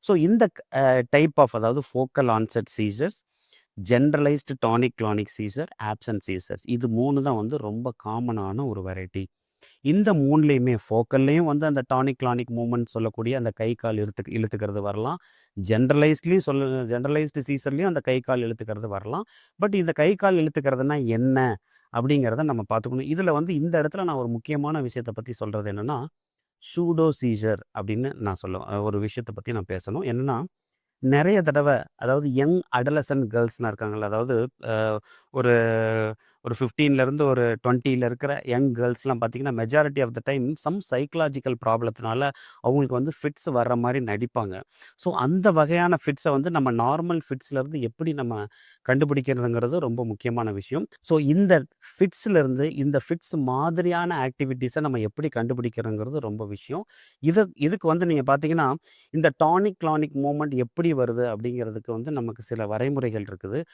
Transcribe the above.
So இந்த type of அதாவது focal onset seizures, generalised tonic clonic seizure, absent seizures இது 3 தான் வந்து ரொம்ப காமனான ஒரு வெரைட்டி. இந்த 3லயுமே ஃபோக்கல்லையும் வந்து அந்த டானிக் கிளானிக் மூவ்மெண்ட் சொல்லக்கூடிய அந்த கை கால் இழுத்துக்கிறது வரலாம். ஜென்ரலைஸ்டு சீசர்லயும் அந்த கை கால் இழுத்துக்கிறது வரலாம். பட் இந்த கை கால் இழுத்துக்கிறதுனா என்ன அப்படிங்கிறத நம்ம பார்த்துக்கணும். இதில் வந்து இந்த இடத்துல நான் ஒரு முக்கியமான விஷயத்தை பற்றி சொல்கிறது என்னென்னா, சூடோ சீசர் அப்படின்னு நான் ஒரு விஷயத்தை பற்றி நான் பேசணும். என்னென்னா, நிறைய தடவை அதாவது யங் அடலசன்ட் கேர்ள்ஸ்லாம் இருக்காங்கல்ல, அதாவது ஒரு ஒரு 15லேருந்து ஒரு 20ல இருக்கிற யங் கேர்ள்ஸ்லாம் பார்த்தீங்கன்னா, majority of the time some psychological ப்ராப்ளத்தினால அவங்களுக்கு வந்து ஃபிட்ஸ் வர்ற மாரி நடிப்பாங்க. ஸோ அந்த வகையான ஃபிட்ஸை வந்து நம்ம நார்மல் ஃபிட்ஸ்லேருந்து எப்படி நம்ம கண்டுபிடிக்கிறதுங்கிறது ரொம்ப முக்கியமான விஷயம். ஸோ இந்த ஃபிட்ஸ்லேருந்து இந்த ஃபிட்ஸ் மாதிரியான ஆக்டிவிட்டீஸை நம்ம எப்படி கண்டுபிடிக்கிறோங்கிறது ரொம்ப விஷயம். இதுக்கு வந்து நீங்கள் பார்த்தீங்கன்னா, இந்த டானிக் கிளானிக் மூவ்மெண்ட் எப்படி வருது அப்படிங்கிறதுக்கு வந்து நமக்கு சில வரைமுறைகள் இருக்குது.